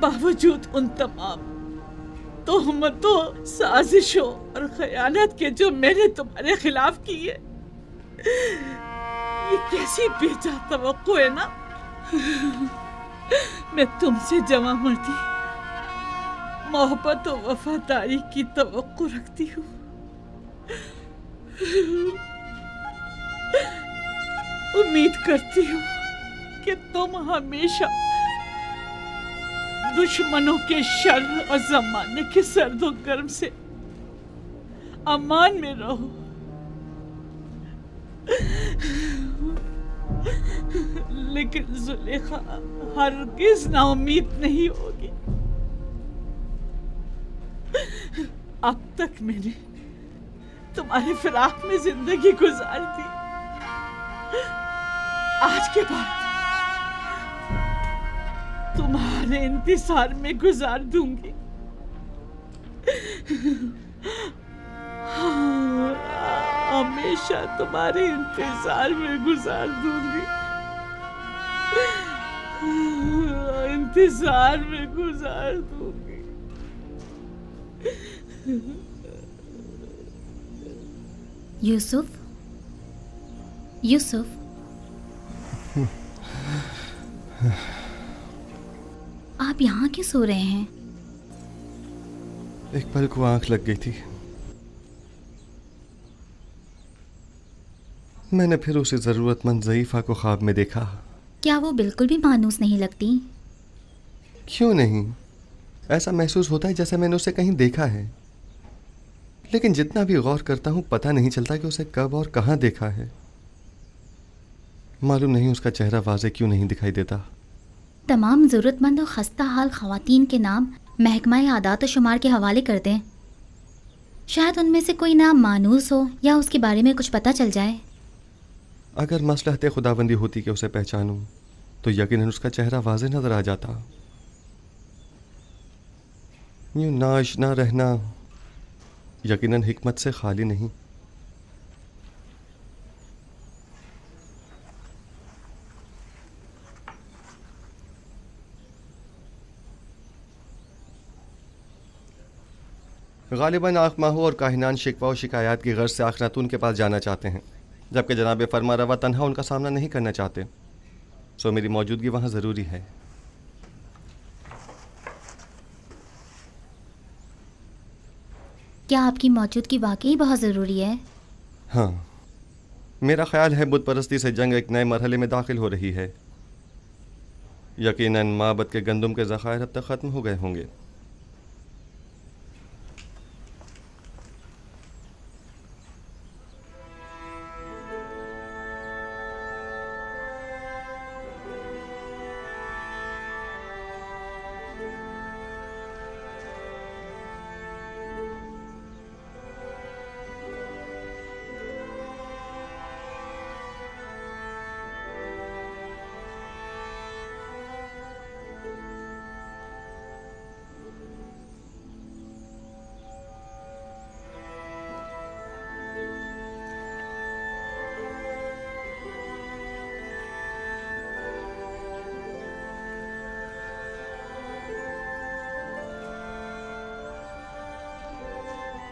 बावजूद उन तमाम तोहमतों, साजिशों और खयानत के जो मैंने तुम्हारे खिलाफ की है, ये कैसी बेजा तवक्को है ना। मैं तुमसे जमा मर्दी, मोहब्बत और वफादारी की तवक्को रखती हूँ। उम्मीद करती हूँ कि तुम हमेशा दुश्मनों के शर और जमाने के सर्दो गर्म से अमान में रहो। लेकिन जुलेखा हरगिज नाउम्मीद नहीं होगी। अब तक मैंने तुम्हारे फिराक में जिंदगी गुजार दी, आज के बाद तुम्हारे इंतजार में गुजार दूंगी। हाँ, हमेशा तुम्हारे इंतजार में गुजार दूंगी, इंतजार में गुजार दूंगी। यूसुफ, यूसुफ, आप यहाँ क्यों सो रहे हैं? एक पल को आंख लग गई थी। मैंने फिर उसे जरूरतमंद ज़ईफ़ा को ख्वाब में देखा। क्या वो बिल्कुल भी मानूस नहीं लगती? क्यों नहीं, ऐसा महसूस होता है जैसे मैंने उसे कहीं देखा है, लेकिन जितना भी गौर करता हूँ पता नहीं चलता कि उसे कब और कहाँ देखा है। मालूम नहीं उसका चेहरा वाज़े क्यों नहीं दिखाई देता। तमाम ज़रूरतमंद और खस्ता हाल ख़वातीन के नाम महकमा आदात शुमार के हवाले कर दें। शायद उनमें से कोई नाम मानूस हो या उसके बारे में कुछ पता चल जाए। अगर मसलहत खुदाबंदी होती कि उसे पहचानूं तो यकीनन उसका चेहरा वाज़े नज़र आ जाता। यूँ नाआशना रहना यकीनन हिकमत से खाली नहीं। गालिबन आखमाहू और काहिनान शिकवा और शिकायत की गर्ज से आखनातून के पास जाना चाहते हैं, जबकि जनाब फरमा रवा तन्हा उनका सामना नहीं करना चाहते। सो मेरी मौजूदगी वहाँ ज़रूरी है। क्या आपकी मौजूदगी वाकई बहुत ज़रूरी है? हाँ, मेरा ख्याल है बुत परस्ती से जंग एक नए मरहले में दाखिल हो रही है। यकीनन माबद के गंदम के ज़खायर अब तक ख़त्म हो गए होंगे।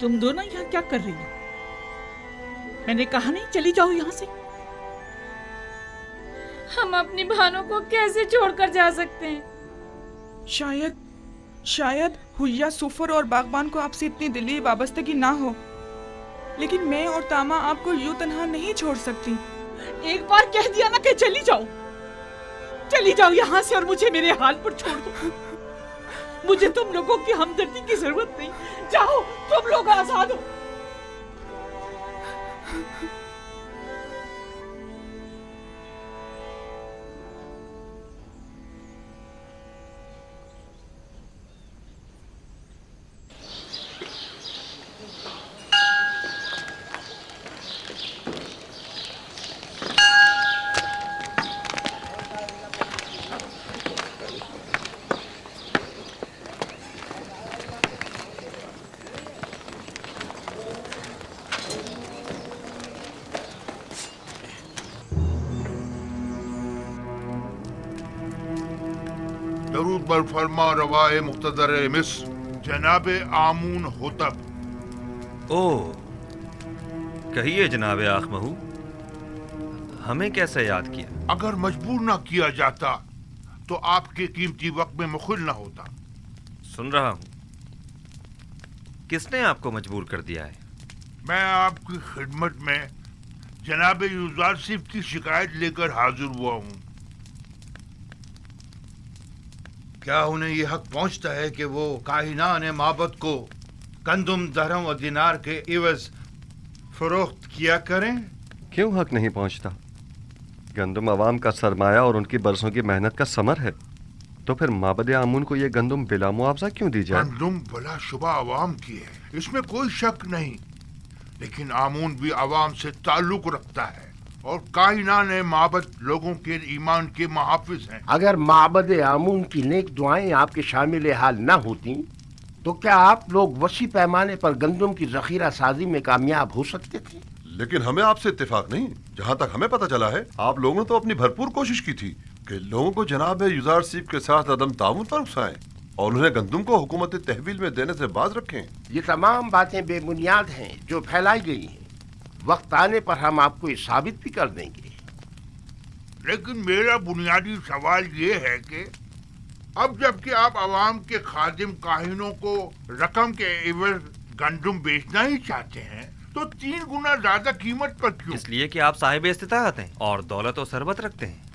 तुम दोनों यहाँ क्या कर रही हो? मैंने कहा नहीं चली जाओ यहाँ से। हम अपनी बहनों को कैसे छोड़कर जा सकते हैं? शायद हुया, सुफर और बागबान को आपसे इतनी दिली वाबस्तगी ना हो, लेकिन मैं और तामा आपको यूं तन्हा नहीं छोड़ सकती। एक बार कह दिया ना कि चली जाओ, चली जाओ यहाँ से और मुझे मेरे हाल पर छोड़ दो। मुझे तुम लोगों की हमदर्दी की जरूरत नहीं। जाओ, तुम लोग आजाद हो। दरूद बर फरमा रवाए मुक्तदर मिस्र जनाब आमून होतब। ओ, कहिए जनाब आखमहू, हमें कैसे याद किया? अगर मजबूर ना किया जाता तो आपके कीमती वक्त में मुखिल ना होता। सुन रहा हूं। किसने आपको मजबूर कर दिया है? मैं आपकी खिदमत में जनाब यूजारसिफ की शिकायत लेकर हाजिर हुआ हूँ। क्या उन्हें यह हक पहुंचता है कि वो काहिनान माबद को गंदुम, दरहम और दिनार के इवज फरोख्त किया करें? क्यों हक नहीं पहुंचता? गंदुम अवाम का सरमाया और उनकी बरसों की मेहनत का समर है, तो फिर माबद आमून को ये गंदुम बिला मुआवजा क्यों दी जाए? गंदुम भला शुबा अवाम की है, इसमें कोई शक नहीं, लेकिन आमून भी अवाम से ताल्लुक रखता है और काहिनान माबद लोगों के ईमान के मुहाफिज हैं। अगर माबद आमून की नेक दुआएं आपके शामिल हाल न होती तो क्या आप लोग वसी पैमाने पर गंदुम की जखीरा साजी में कामयाब हो सकते थे? लेकिन हमें आपसे इत्तेफाक नहीं। जहाँ तक हमें पता चला है, आप लोगों ने तो अपनी भरपूर कोशिश की थी कि लोगों को जनाब यूजारसिफ के साथ अदम ताउन पर उकसाएं और उन्हें गंदुम को हुकूमत तहवील में देने से बाज रखें। ये तमाम बातें बेबुनियाद हैं जो फैलाई गई हैं। वक्त आने पर हम आपको ये साबित भी कर देंगे। लेकिन मेरा बुनियादी सवाल ये है कि अब जबकि आप अवाम के खादिम काहिनों को रकम के एवज गंदुम बेचना ही चाहते हैं, तो 3 गुना ज्यादा कीमत पर क्यों? इसलिए कि आप साहिब इस्तिताअत हैं और दौलत और सरबत रखते हैं।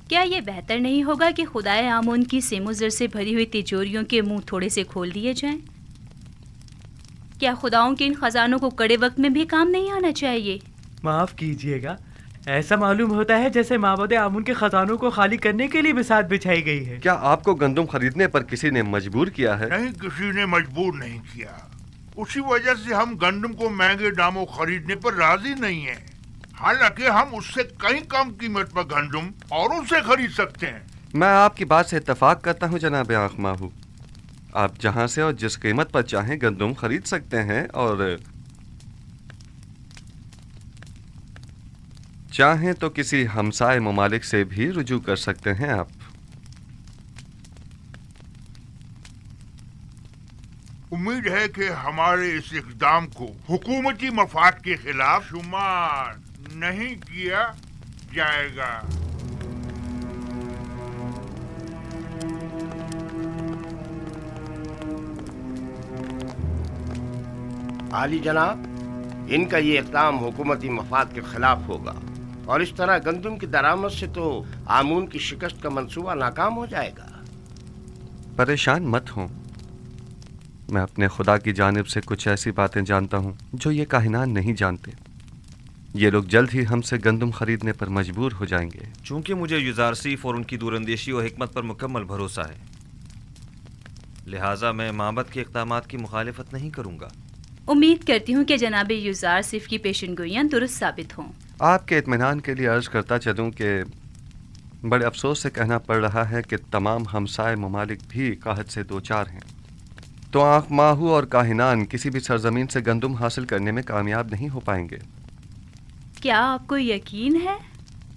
क्या ये बेहतर नहीं होगा कि खुदाए आमून की सेमुजर से भरी हुई तिजोरियों के मुंह थोड़े से खोल दिए जाएं? क्या खुदाओं के इन खजानों को कड़े वक्त में भी काम नहीं आना चाहिए? माफ कीजिएगा, ऐसा मालूम होता है जैसे माबद आमून के खजानों को खाली करने के लिए बिसात बिछाई गई है। क्या आपको गंदुम खरीदने पर किसी ने मजबूर किया है? नहीं, किसी ने मजबूर नहीं किया। उसी वजह से हम गंदुम को महंगे दामों खरीदने पर राजी नहीं हैं। हालांकि हम उससे कहीं कम कीमत पर गंदुम और उससे खरीद सकते हैं। मैं आपकी बात से इत्तेफाक करता हूँ जनाब आखमाहू। आप जहाँ से और जिस कीमत पर चाहें गंदुम खरीद सकते हैं और चाहें तो किसी हमसाए ममालिक से भी रुजू कर सकते हैं आप। उम्मीद है कि हमारे इस इक़दाम को हुकूमती मफाद के खिलाफ शुमार नहीं किया जाएगा। आली जनाब, इनका ये इक़दाम हुकूमती मफाद के खिलाफ होगा और इस तरह गंदुम की दरामद से तो आमून की शिकस्त का मंसूबा नाकाम हो जाएगा। परेशान मत हों, मैं अपने खुदा की जानिब से कुछ ऐसी बातें जानता हूँ जो ये काहिनान नहीं जानते। ये लोग जल्द ही हमसे गंदुम खरीदने पर मजबूर हो जाएंगे। चूंकि मुझे यूजारसिफ और उनकी दूरंदेशी और हिकमत पर मुकम्मल भरोसा है, लिहाजा मैं माबद के इक़दामात की मुखालिफत नहीं करूँगा। उम्मीद करती हूँ कि जनाब यूजारसिफ की पेशनगोइयाँ दुरुस्त साबित हों। आपके इत्मीनान के लिए अर्ज करता चलूँ कि बड़े अफसोस से कहना पड़ रहा है कि तमाम हमसाए ममालिक भी काहत से दो चार हैं, तो आखमाहू और काहिनान किसी भी सरजमीन से गंदुम हासिल करने में कामयाब नहीं हो पाएंगे। क्या आपको यकीन है?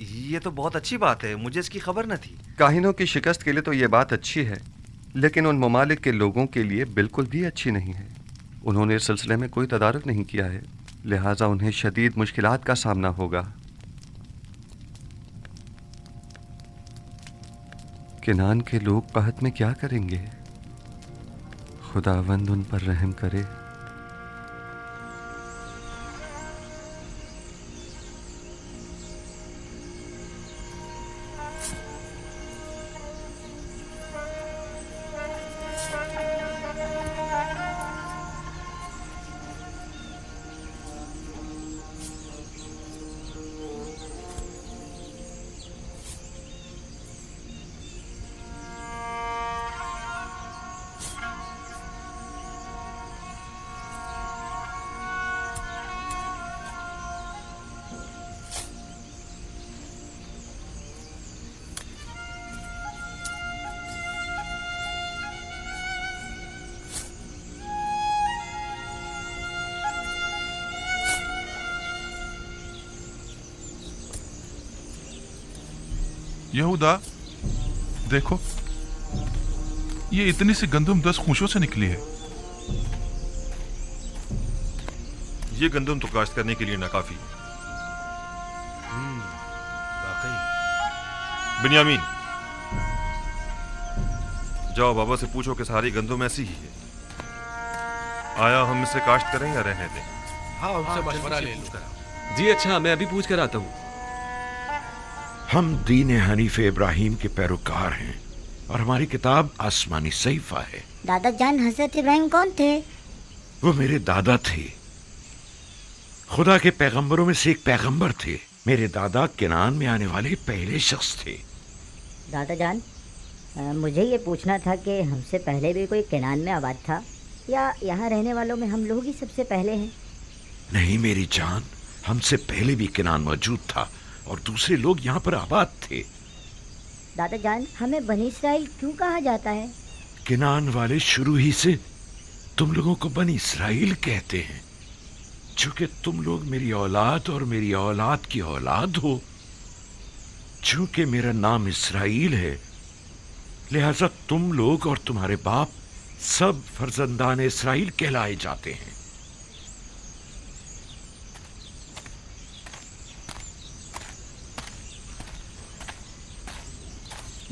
ये तो बहुत अच्छी बात है, मुझे इसकी खबर न थी। काहिनों की शिकस्त के लिए तो ये बात अच्छी है, लेकिन उन ममालिक के लोगों के लिए बिल्कुल भी अच्छी नहीं है। उन्होंने इस सिलसिले में कोई तदारुक नहीं किया है, लिहाजा उन्हें शदीद मुश्किलात का सामना होगा। किनान के लोग कहत में क्या करेंगे? खुदावंद उन पर रहम करे। यहूदा, देखो ये इतनी सी गंदुम 10 खूंशों से निकली है। ये गंदम तो काश्त करने के लिए नाकाफी। बिन्यामीन, जाओ बाबा से पूछो कि सारी गंदम ऐसी ही है। आया हम इसे काश्त करें या रहने दें? हाँ, उनसे मशवरा ले लूं। जी अच्छा, मैं अभी पूछ कर आता हूँ। हम दीन हनीफ इब्राहिम के पैरोकार हैं और हमारी किताब आसमानी सहीफा है। दादा जान हजरत इब्राहिम कौन थे? वो मेरे दादा थे, खुदा के पैगंबरों में से एक पैगंबर थे। मेरे दादा किनान में आने वाले पहले शख्स थे। दादा जान, मुझे ये पूछना था कि हमसे पहले भी कोई किनान में आबाद था या यहाँ रहने वालों में हम लोग ही सबसे पहले हैं? नहीं मेरी जान, हमसे पहले भी किनान मौजूद था और दूसरे लोग यहाँ पर आबाद थे। दादा जान, हमें बनी इसराइल क्यों कहा जाता है? किनान वाले शुरू ही से तुम लोगों को बनी इसराइल कहते हैं, चूंकि तुम लोग मेरी औलाद और मेरी औलाद की औलाद हो। चूंकि मेरा नाम इसराइल है, लिहाजा तुम लोग और तुम्हारे बाप सब फर्जंदान इसराइल कहलाए जाते हैं।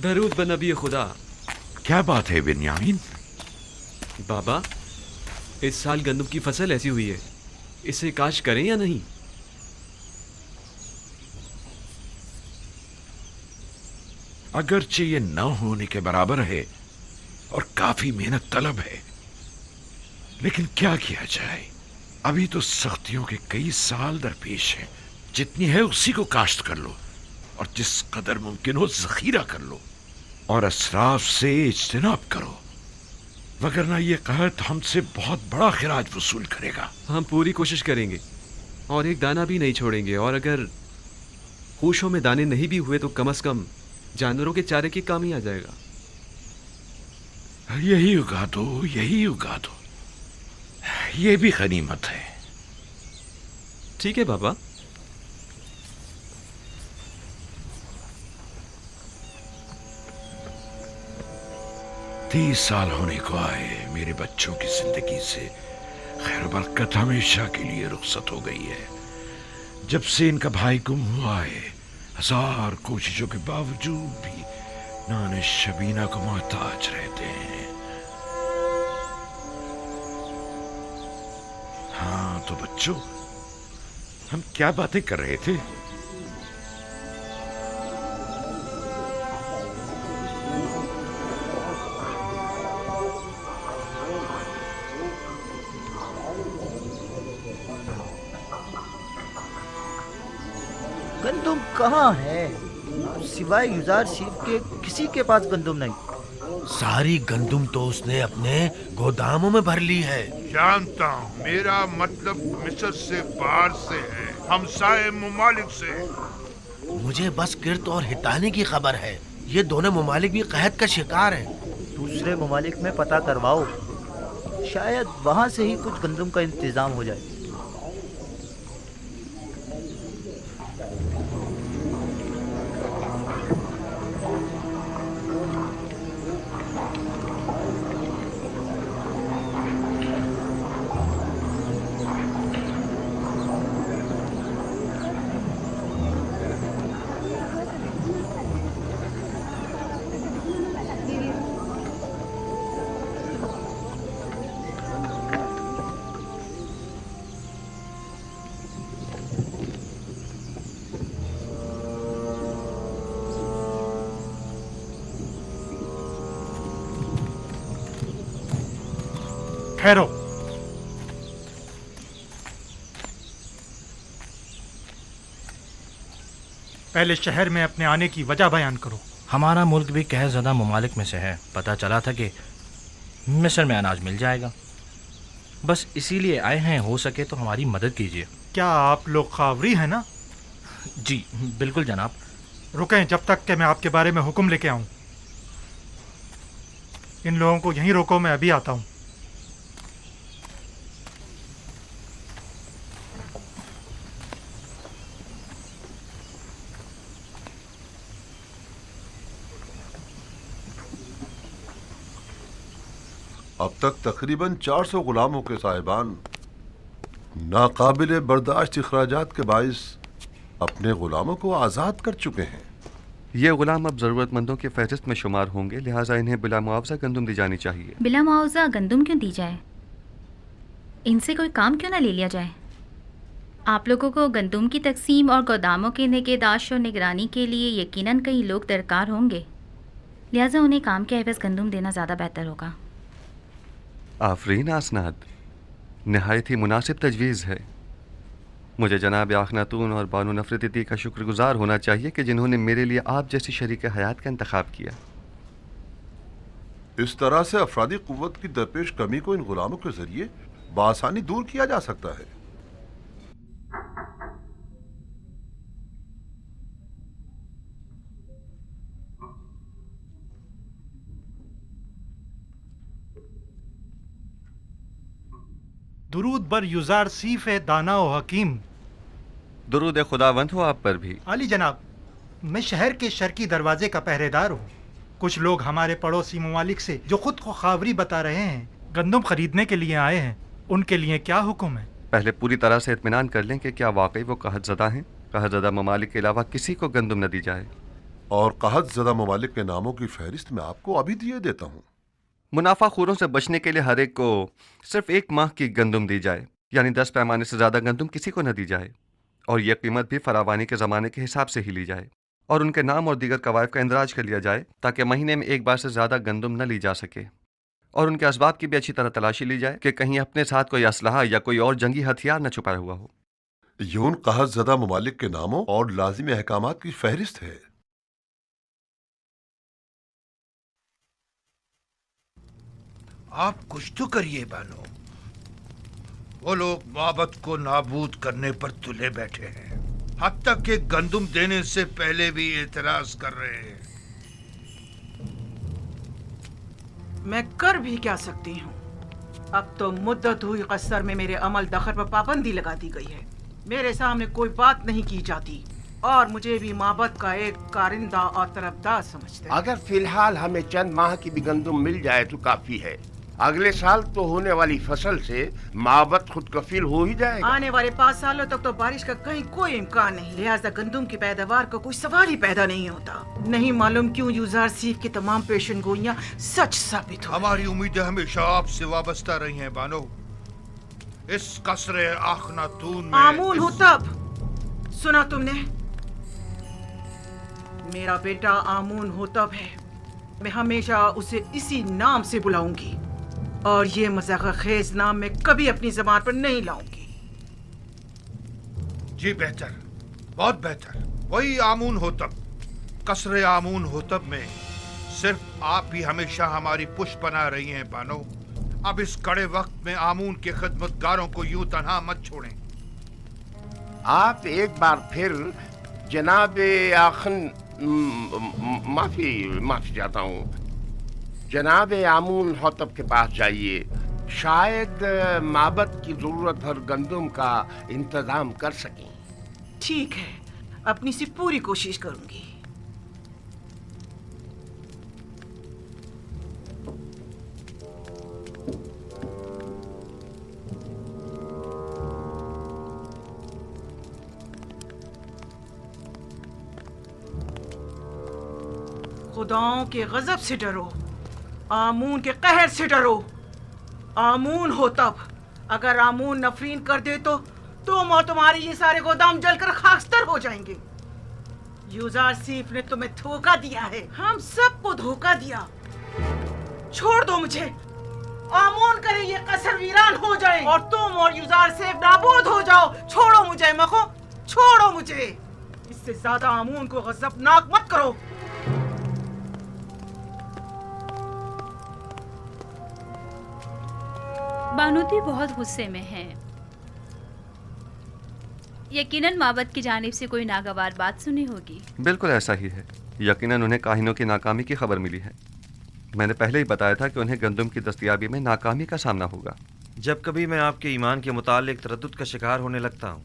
दरूद ब नबी खुदा। क्या बात है बिन्यामीन? बाबा, इस साल गंदम की फसल ऐसी हुई है, इसे काश करें या नहीं? अगरचे ये न होने के बराबर है और काफी मेहनत तलब है, लेकिन क्या किया जाए, अभी तो सख्तियों के कई साल दरपेश हैं। जितनी है उसी को काश्त कर लो और जिस कदर मुमकिन हो जखीरा कर लो और असराफ से इज्तिनाब करो, वगरना ये कहत हमसे बहुत बड़ा खिराज वसूल करेगा। हम पूरी कोशिश करेंगे और एक दाना भी नहीं छोड़ेंगे, और अगर खूशों में दाने नहीं भी हुए तो कम से कम जानवरों के चारे के काम ही आ जाएगा। यही उगा दो, यही उगा दो, ये भी गनीमत है। ठीक है बाबा। तीस साल होने को आए मेरे बच्चों की जिंदगी से खैर बरकत हमेशा के लिए रुखसत हो गई है। जब से इनका भाई गुम हुआ है, हजार कोशिशों के बावजूद भी नाने शबीना को मोहताज रहते हैं। हाँ तो बच्चों, हम क्या बातें कर रहे थे? गंदुम कहाँ है? सिवाय युजार सीफ के किसी के पास गंदुम नहीं। सारी गंदुम तो उसने अपने गोदामों में भर ली है। जानता हूँ, मेरा मतलब मिस्र से, बाहर से है, हमसाए मुमालिक से। मुझे बस किर्त और हिताने की खबर है। ये दोनों मुमालिक भी कहत का शिकार हैं। दूसरे मुमालिक में पता करवाओ, शायद वहाँ से ही कुछ गंदुम का इंतजाम हो जाए। ठहरो। पहले शहर में अपने आने की वजह बयान करो। हमारा मुल्क भी कहरज़दा मुमालिक में से है। पता चला था कि मिस्र में अनाज मिल जाएगा, बस इसीलिए आए हैं। हो सके तो हमारी मदद कीजिए। क्या आप लोग खावरी हैं ना? जी बिल्कुल जनाब। रुकें जब तक कि मैं आपके बारे में हुक्म लेके आऊं। इन लोगों को यहीं रोको, मैं अभी आता हूं। अब तक तकरीबन 400 गुलामों के साहिबान नाकाबिल बर्दाश्त अखराजात के बाइस अपने गुलामों को आज़ाद कर चुके हैं। ये गुलाम अब ज़रूरतमंदों की फहरिस्त में शुमार होंगे, लिहाजा इन्हें बिला मुआवजा गंदुम दी जानी चाहिए। बिला मुआवजा गंदुम क्यों दी जाए? इनसे कोई काम क्यों ना ले लिया जाए? आप लोगों को गंदुम की तकसीम और गोदामों की निगहदाश्त और निगरानी के लिए यकीनन कई लोग दरकार होंगे, लिहाजा उन्हें काम के एवज़ गंदुम देना ज़्यादा बेहतर होगा। आफरीन आसनाद, नहायत ही मुनासिब तजवीज़ है। मुझे जनाब आखनातून और बानो नफरती का शुक्रगुजार होना चाहिए कि जिन्होंने मेरे लिए आप जैसी शरीक हयात का इंतखाब किया। इस तरह से अफरादी कुव्वत की दरपेश कमी को इन गुलामों के जरिए बआसानी दूर किया जा सकता है। दुरूद बर युजार सीफ दाना व हकीम। दुरूद खुदावंद हो आप पर भी। आली जनाब, मैं शहर के शर्की दरवाजे का पहरेदार हूँ। कुछ लोग हमारे पड़ोसी ममालिक से जो खुद को खावरी बता रहे हैं गंदम खरीदने के लिए आए हैं, उनके लिए क्या हुक्म है? पहले पूरी तरह से इत्मीनान कर लें कि क्या वाकई वो कहतज़दा हैं। कहतज़दा ममालिक के अलावा किसी को गंदम न दी जाए। और कहतज़दा ममालिक के नामों की फहरिस्त मैं आपको अभी दिए देता हूँ। मुनाफाखोरों से बचने के लिए हर एक को सिर्फ 1 माह की गंदुम दी जाए, यानी 10 पैमाने से ज़्यादा गंदुम किसी को न दी जाए, और यह कीमत भी फरावानी के ज़माने के हिसाब से ही ली जाए, और उनके नाम और दीगर कवायद का इंदराज कर लिया जाए ताकि महीने में 1 बार से ज़्यादा गंदुम न ली जा सके, और उनके असबाब की भी अच्छी तरह तलाशी ली जाए कि कहीं अपने साथ कोई असलहा या कोई और जंगी हथियार न छुपाया हुआ हो। यून कहतज़दा ममालिक के नामों और लाजिमी अहकामात की फहरिस्त है। आप कुछ तो करिए बानो। वो लोग माबद को नाबूद करने पर तुले बैठे हैं, हद तक के गंदुम देने से पहले भी एतराज कर रहे हैं। मैं कर भी क्या सकती हूँ? अब तो मुद्दत हुई कसर में मेरे अमल दखल पर पाबंदी लगा दी गई है। मेरे सामने कोई बात नहीं की जाती और मुझे भी माबद का एक कारिंदा और तरफदार समझते हैं। अगर फिलहाल हमें चंद माह की भी गंदुम मिल जाए तो काफी है। अगले साल तो होने वाली फसल से माबद खुद कफील हो ही जाएगा। आने वाले 5 सालों तक तो बारिश का कहीं कोई इम्कान नहीं, लिहाजा गंदुम की पैदावार का कोई सवाल ही पैदा नहीं होता। नहीं मालूम क्यों यूजार सीफ की तमाम पेशन गोइयां सच साबित हो। हमारी उम्मीदें हमेशा आपसे वाबस्ता रही हैं बानो। इस कसरे आखनातून में आमून हो तब सुना तुमने? मेरा बेटा आमून हो तब है। मैं हमेशा उसे इसी नाम से बुलाऊंगी और ये मजाक खेज नाम मैं कभी अपनी ज़बान पर नहीं लाऊंगी। जी बेहतर, बहुत बेहतर। वही आमून होतब। कसरे आमून होतब में सिर्फ आप ही हमेशा हमारी पुष्प बना रही हैं बानो। अब इस कड़े वक्त में आमून के खिदमतगारों को यूं तन्हा मत छोड़ें। आप एक बार फिर जनाब आखन माफी चाहता हूँ, जनाब आमून होतब के पास जाइए। शायद माबद की जरूरत भर गंदुम का इंतजाम कर सकें। ठीक है, अपनी सी पूरी कोशिश करूंगी। खुदाओं के गजब से डरो, आमून के कहर से डरो। आमून हो तब, अगर आमून नफरीन कर दे तो तुम और तुम्हारे ये सारे गोदाम जलकर खाकस्तर हो जाएंगे। यूजार सीफ ने तुम्हें धोखा दिया है, हम सबको धोखा दिया। छोड़ दो मुझे, आमून करे ये कसर वीरान हो जाए और तुम और यूजार सीफ नाबूद हो जाओ। छोड़ो मुझे मखो, छोड़ो मुझे। इससे ज्यादा आमून को गजबनाक मत करो। बानूती बहुत गुस्से में हैं। यकीनन माबद की जानिब से कोई नागवार बात सुनी होगी। बिल्कुल ऐसा ही है। यकीनन उन्हें काहिनों की नाकामी की खबर मिली है। मैंने पहले ही बताया था कि उन्हें गंदुम की दस्तयाबी में नाकामी का सामना होगा। जब कभी मैं आपके ईमान के मुतालिक तरद्दुद का शिकार होने लगता हूँ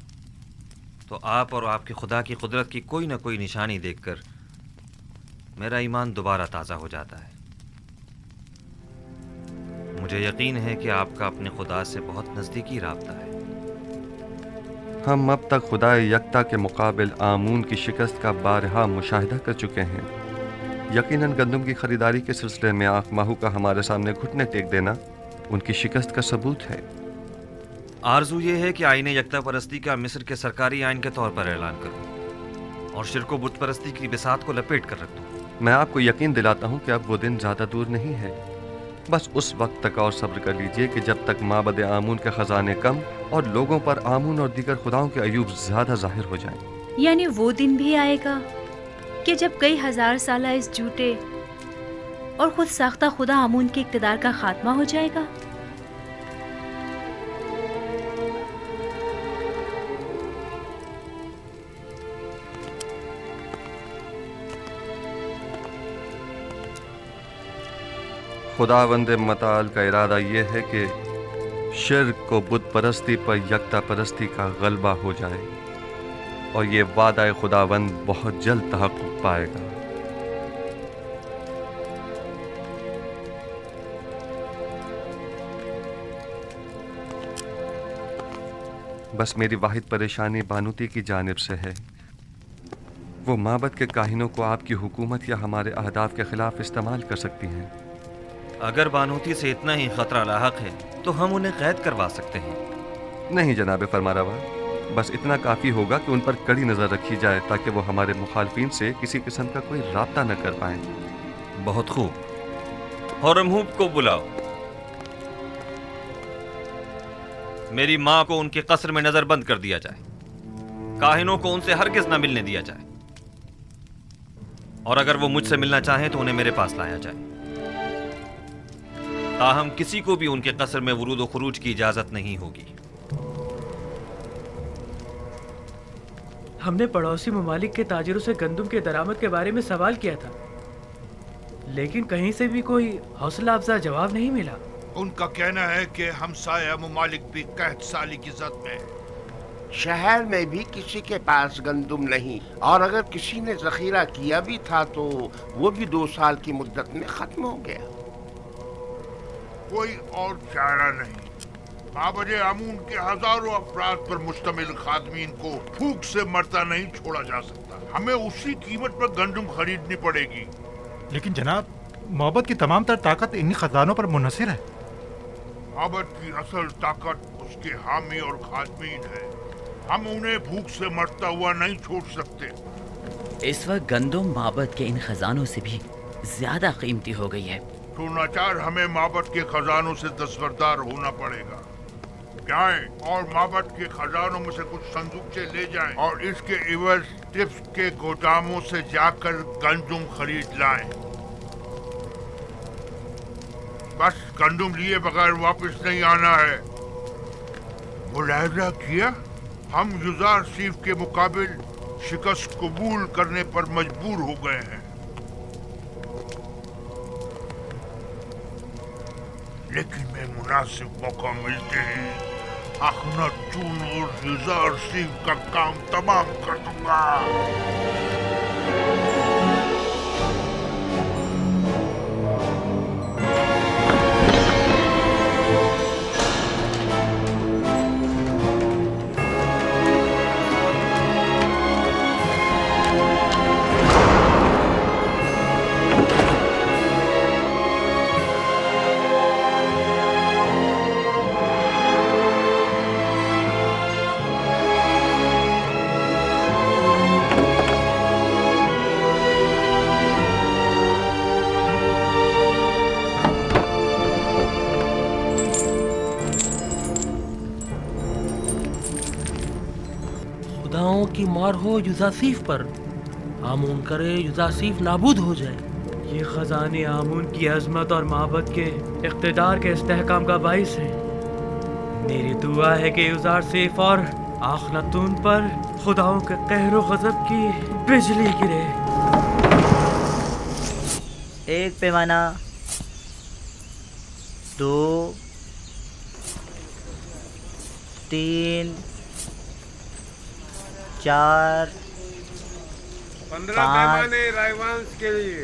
तो आप और आपके खुदा की कुदरत की कोई ना कोई निशानी देखकर मेरा ईमान दोबारा ताज़ा हो जाता है। मुझे यकीन है कि आपका अपने खुदा से बहुत नज़दीकी राब्ता है। हम अब तक खुदा यकता के मुकाबिल आमून की शिकस्त का बारहा मुशाहिदा कर चुके हैं। यकीनन गंदम की खरीदारी के सिलसिले में आँख माहू का हमारे सामने घुटने टेक देना उनकी शिकस्त का सबूत है। आरजू ये है कि आईने यकता परस्ती का मिस्र के सरकारी आइन के तौर पर ऐलान करूं और शिरको बुत परस्ती की बिसात को लपेट कर रख दूं। मैं आपको यकीन दिलाता हूँ कि अब वो दिन ज़्यादा दूर नहीं है। बस उस वक्त तक और सब्र कर लीजिए कि जब तक माबद आमून के ख़जाने कम और लोगों पर आमून और दीगर खुदाओं के अयूब ज़्यादा जाहिर हो जाएं। यानी वो दिन भी आएगा कि जब कई हजार साल इस झूठे और खुद साख्ता खुदा आमून के इक़्तिदार का खात्मा हो जाएगा। खुदावंद मताल का इरादा यह है कि शिर्क को बुत परस्ती पर यकता परस्ती का गलबा हो जाए और ये वादा खुदावंद बहुत जल्द तहक़्क़ुक़ पाएगा। बस मेरी वाहिद परेशानी बानूती की जानिब से है। वो माबद के काहिनों को आपकी हुकूमत या हमारे अहदाफ के खिलाफ इस्तेमाल कर सकती हैं। अगर बानूती से इतना ही खतरा लाहक है तो हम उन्हें कैद करवा सकते हैं। नहीं जनाब फरमारवा, बस इतना काफ़ी होगा कि उन पर कड़ी नज़र रखी जाए ताकि वो हमारे मुखालफिन से किसी किस्म का कोई राब्ता न कर पाएं। बहुत खूब। हौरमहूब को बुलाओ। मेरी माँ को उनके कस्र में नजरबंद कर दिया जाए। काहिनों को उनसे हरगिज न मिलने दिया जाए और अगर वो मुझसे मिलना चाहें तो उन्हें मेरे पास लाया जाए। ताहम किसी को भी उनके कस्र में वरूद व खुरूज की इजाजत नहीं होगी। हमने पड़ोसी ममालिक के ताजिरों से गंदम के दरामद के बारे में सवाल किया था, लेकिन कहीं से भी कोई हौसला अफजा जवाब नहीं मिला। उनका कहना है कि हमसाया ममालिक भी कहत साली की जद में। शहर में भी किसी के पास गंदम नहीं, और अगर किसी ने जखीरा किया भी था तो वो भी 2 साल की मुद्दत में खत्म हो गया। कोई और चारा नहीं। माबद आमून के हजारों अफराद पर मुश्तमिल खादमीन को भूख से मरता नहीं छोड़ा जा सकता। हमें उसी कीमत पर गंदम खरीदनी पड़ेगी। लेकिन जनाब, मोहब्बत की तमाम तर ताकत इन्हीं खजानों पर मुनहसर है। माबद की असल ताकत उसके हामी और खादमीन है। हम उन्हें भूख से मरता हुआ नहीं छोड़ सकते। इस वक्त गंदम माबद के इन खजानों से भी ज्यादा कीमती हो गई है। तो नाचार हमें माबद के खजानों से दस्तबरदार होना पड़ेगा। जाएं और माबद के खजानों में से कुछ संदूकचे ले जाएं और इसके इवज टिप्स के गोदामों से जाकर गंदम खरीद लाएं। बस गंदम लिए बगैर वापस नहीं आना है। मुलाहिजा किया, हम युजार सीफ के मुकाबिल शिकस्त कबूल करने पर मजबूर हो गए हैं। लेकिन मैं मुनासिब मौका मिलते ही अखनातून और युजार सीफ का काम तमाम कर दूंगा। की मार हो युजासीफ पर, आमून करे युजासीफ नाबूद हो जाए। ये खजाने आमून की अजमत और माबद के इख्तिदार के इस्तेहकाम का बाइस है। मेरी दुआ है कि युजार सीफ और आखनातून पर खुदाओं के कहरो गजब की बिजली गिरे। 1 पैमाना, 2, 3, 4, 15 पैमाने रायवांश के लिए।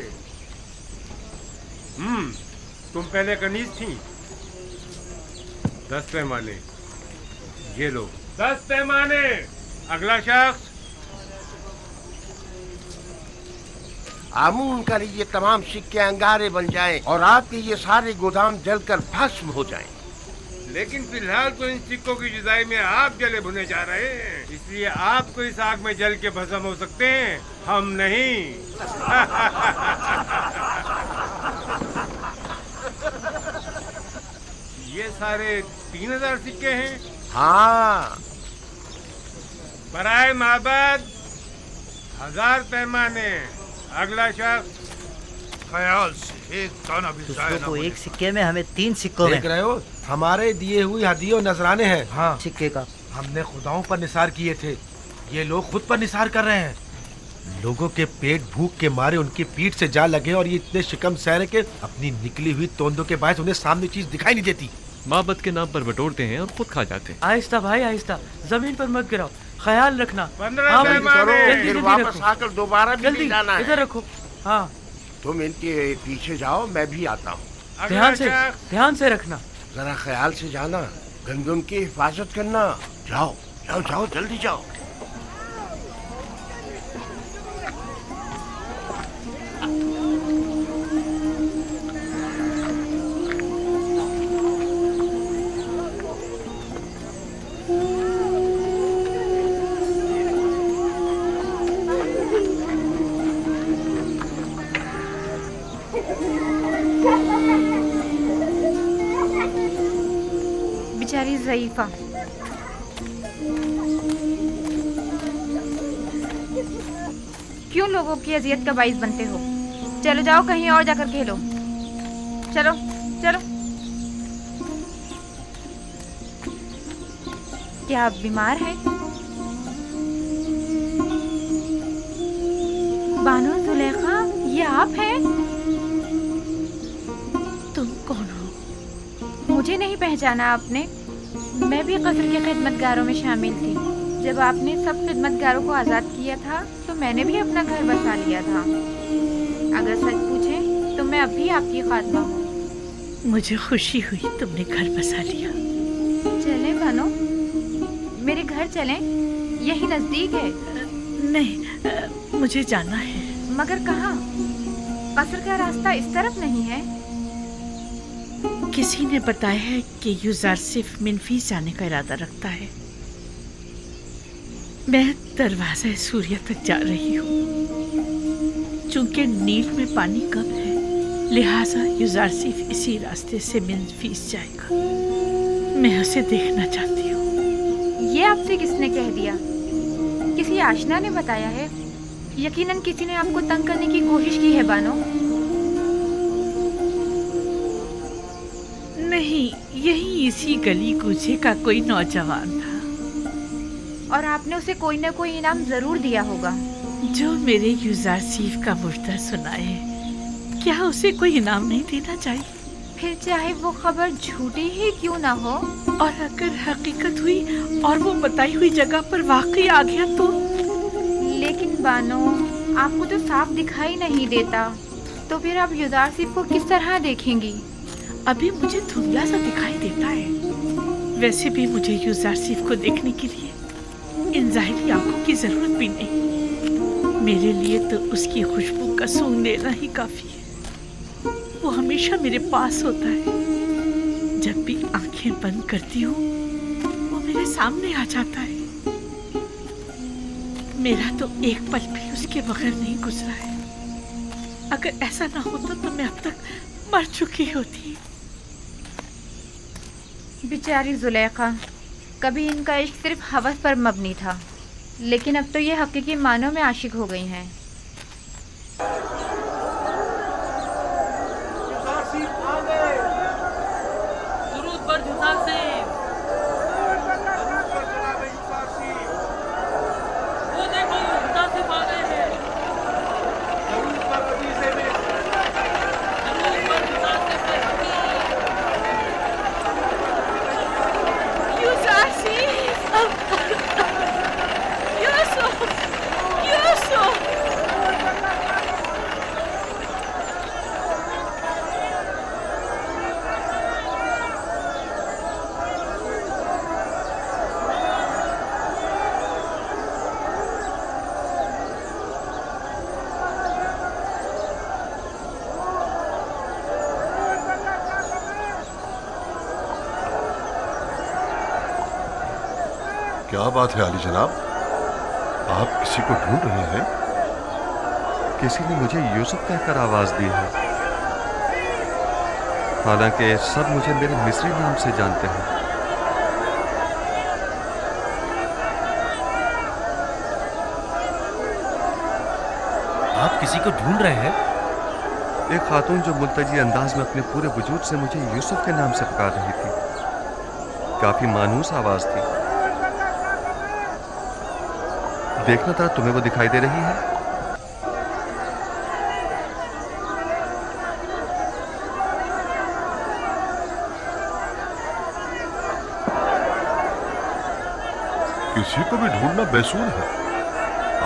तुम पहले कनीज थी, 10 पैमाने, ये लो 10 पैमाने। अगला शख्स। आमून कर ये तमाम सिक्के अंगारे बन जाएं और आपके ये सारे गोदाम जलकर भस्म हो जाएं। लेकिन फिलहाल तो इन सिक्कों की जुदाई में आप जले भुने जा रहे हैं, इसलिए आप तो इस आग में जल के भस्म हो सकते हैं, हम नहीं। ये सारे 3000 सिक्के हैं। हाँ। बराए माबद 1000 पैमाने। अगला शख्स। ख्याल से एक दाना भी जाए दूसरों ना को होने एक सिक्के में, हमें 3 सिक्कों में। देख रहे हो, हमारे दिए हुए हदियों नजराने हैं। हाँ, सिक्के का हमने खुदाओं पर निसार किए थे, ये लोग खुद पर निसार कर रहे हैं। लोगों के पेट भूख के मारे उनकी पीठ से जा लगे और ये इतने शिकम सहरे के अपनी निकली हुई तोंदों के बायस उन्हें सामने चीज दिखाई नहीं देती। माबद के नाम पर बटोरते हैं और खुद खा जाते हैं। आहिस्ता भाई आहिस्ता, जमीन पर मत गिराओ, ख्याल रखना। 15 हाँ भाई, पैमाने। जल्दी फिर जल्दी वापस रखो। आकर दोबारा भी जल्दी नहीं जाना है। इधर रखो। हाँ, तुम इनके पीछे जाओ, मैं भी आता हूँ। ध्यान से रखना। जरा ख्याल से जाना, गंदम की हिफाजत करना। जाओ जाओ जाओ, जल्दी जाओ। बेचारी ज़ईफ़ा, क्यों लोगों की अजियत का बाइस बनते हो? चलो जाओ कहीं और जाकर खेलो। चलो चलो। क्या आप बीमार हैं? बानो जुलेखा, ये आप हैं? तुम कौन हो? मुझे नहीं पहचाना आपने? मैं भी कस्र के खिदमतगारों में शामिल थी। जब आपने सब खिदमतगारों को आज़ाद किया था तो मैंने भी अपना घर बसा लिया था। अगर सच पूछें तो मैं अब भी आपकी खातमा हूँ। मुझे खुशी हुई तुमने घर बसा लिया। चलें बानो, मेरे घर चलें, यही नज़दीक है। नहीं, मुझे जाना है। मगर कहाँ? कस्र का रास्ता इस तरफ नहीं है। किसी ने बताया है कि यूज़र सिर्फ मिनफीस जाने का इरादा रखता है। मैं दरवाज़ा सूर्य तक जा रही हूँ। चूंकि नील में पानी कम है, लिहाजा यूज़र सिर्फ इसी रास्ते से मिनफीस जाएगा। मैं उसे देखना चाहती हूँ। ये आपसे किसने कह दिया? किसी आशना ने बताया है? यकीनन किसी ने आपको तंग करने की कोशिश की है बानो। नहीं, यही इसी गली कूचे का कोई नौजवान था और आपने उसे कोई ना कोई इनाम जरूर दिया होगा। जो मेरे यूज़र सीफ का मुर्दा सुनाए, क्या उसे कोई इनाम नहीं देना चाहिए? फिर चाहे वो खबर झूठी ही क्यों ना हो। और अगर हकीकत हुई और वो बताई हुई जगह पर वाकई आ गया तो? लेकिन बानो, आपको तो साफ दिखाई नहीं देता, तो फिर आप यूज़र सीफ को किस तरह देखेंगी? अभी मुझे धुंधला सा दिखाई देता है। वैसे भी मुझे यूज़र सीफ को देखने के लिए इन ज़ाहिरी आंखों की जरूरत भी नहीं। मेरे लिए तो उसकी खुशबू का सूंघ लेना ही काफी है। वो हमेशा मेरे पास होता है। जब भी आंखें बंद करती हूँ, वो मेरे सामने आ जाता है। मेरा तो एक पल भी उसके बगैर नहीं गुजरा है। अगर ऐसा ना होता तो मैं अब तक मर चुकी होती। बेचारी जुलेखा, कभी इनका इश्क सिर्फ हवस पर मबनी था, लेकिन अब तो ये हकीकी मानों में आशिक हो गई हैं। क्या बात है आली जनाब, आप किसी को ढूंढ रहे हैं? किसी ने मुझे यूसुफ कहकर आवाज दी है, हालांकि सब मुझे मेरे मिस्री नाम से जानते हैं। आप किसी को ढूंढ रहे हैं? एक खातून जो मुल्तजी अंदाज में अपने पूरे वजूद से मुझे यूसुफ के नाम से पुकार रही थी। काफी मानूस आवाज थी। देखना था तुम्हें वो दिखाई दे रही है? किसी को भी ढूंढना बेसूर है।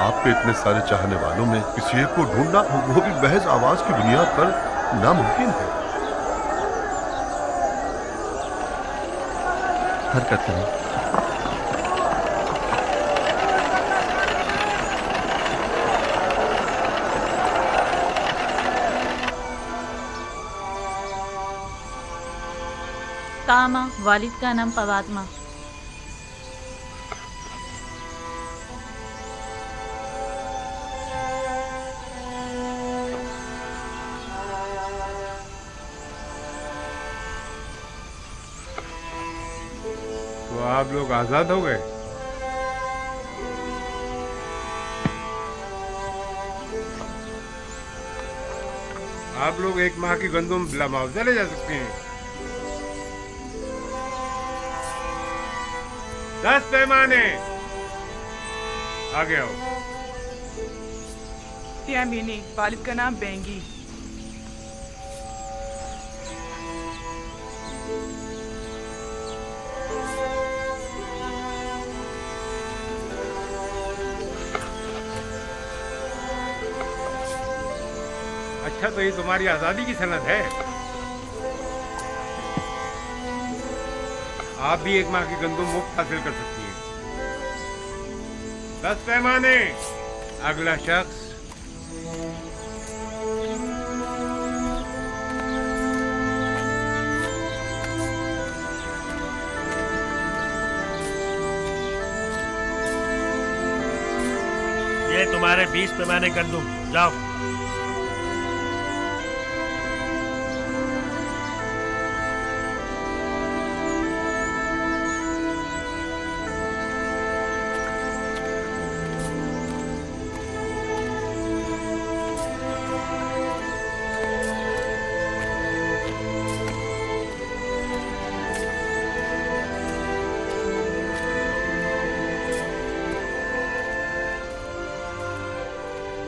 आपके इतने सारे चाहने वालों में किसी एक को ढूंढना, वो भी महज आवाज की बुनियाद पर, नामुमकिन है। हरकत करें। कामा, वालिद का नाम पवात्मा। तो आप लोग आजाद हो गए? आप लोग 1 माह की गंदुम बिला मुआवजा ले जा सकते हैं। 10 पैमाने आगे आओ। यामीनी, वालिद का नाम बेंगी। अच्छा, तो ये तुम्हारी आजादी की सनद है। आप भी 1 माह की गंदुम मुफ्त हासिल कर सकती हैं। 10 पैमाने। अगला शख्स। ये तुम्हारे 20 पैमाने गंदुम, जाओ।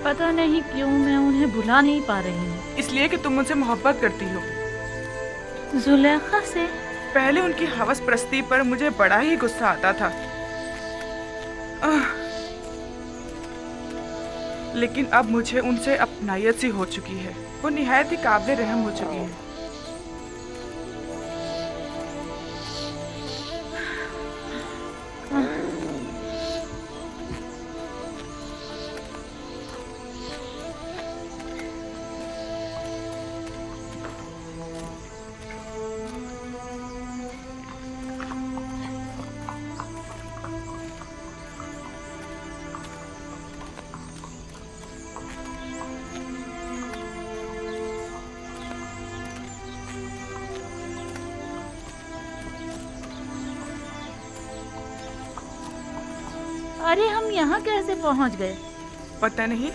पता नहीं क्यों मैं उन्हें भुला नहीं पा रही हूँ। इसलिए कि तुम मुझसे मोहब्बत करती हो। जुलेखा से? पहले उनकी हवस प्रस्ती पर मुझे बड़ा ही गुस्सा आता था, लेकिन अब मुझे उनसे अपनायत सी हो चुकी है। वो निहायत ही काबिल रहम हो चुकी है। अरे हम यहाँ कैसे पहुँच गए? पता नहीं,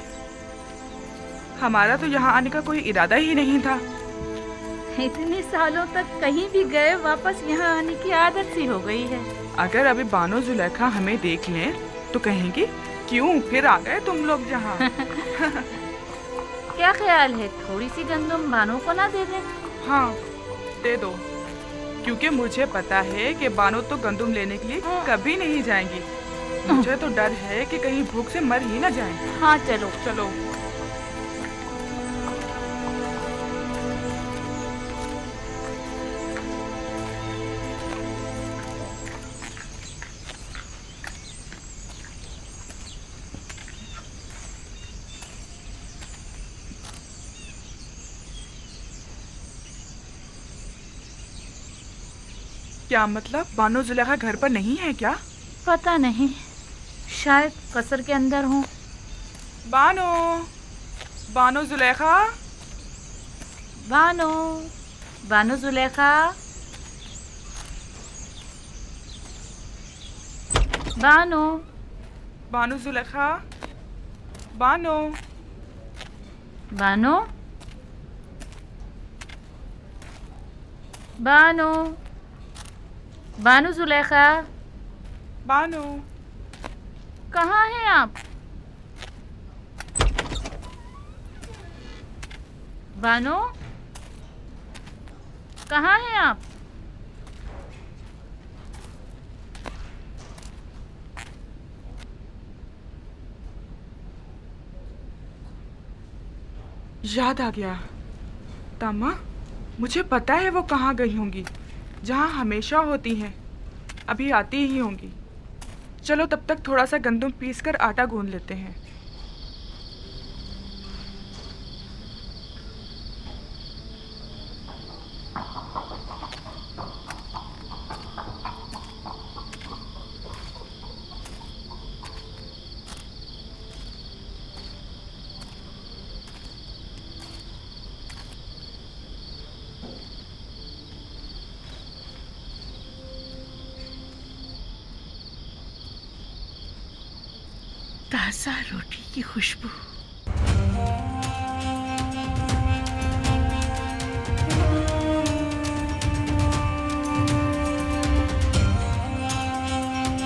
हमारा तो यहाँ आने का कोई इरादा ही नहीं था। इतने सालों तक कहीं भी गए, वापस यहाँ आने की आदत सी हो गई है। अगर अभी बानो जुलेखा हमें देख लें तो कहेंगी क्यों फिर आ गए तुम लोग यहाँ। क्या ख्याल है, थोड़ी सी गंदुम बानो को ना दे दें? हाँ, दे दो, क्योंकि मुझे पता है कि बानो तो गंदुम लेने के लिए कभी नहीं जाएंगी। मुझे तो डर है कि कहीं भूख से मर ही ना जाएं। हाँ चलो चलो। क्या मतलब, बानो जुलेखा घर पर नहीं है क्या? पता नहीं, शायद कसर के अंदर हूँ। बानो, बानो जुलेखा, बानो, बानो जुलेखा, बानो, बानो जुलेखा, बानो, बानो, बानो, बानो जुलेखा, बानो, कहाँ हैं आप? बानो, कहाँ हैं आप? याद आ गया। तामा, मुझे पता है वो कहाँ गई होंगी, जहाँ हमेशा होती हैं। अभी आती ही होंगी। चलो तब तक थोड़ा सा गंदम पीसकर आटा गूंद लेते हैं। ताज़ा रोटी की खुशबू।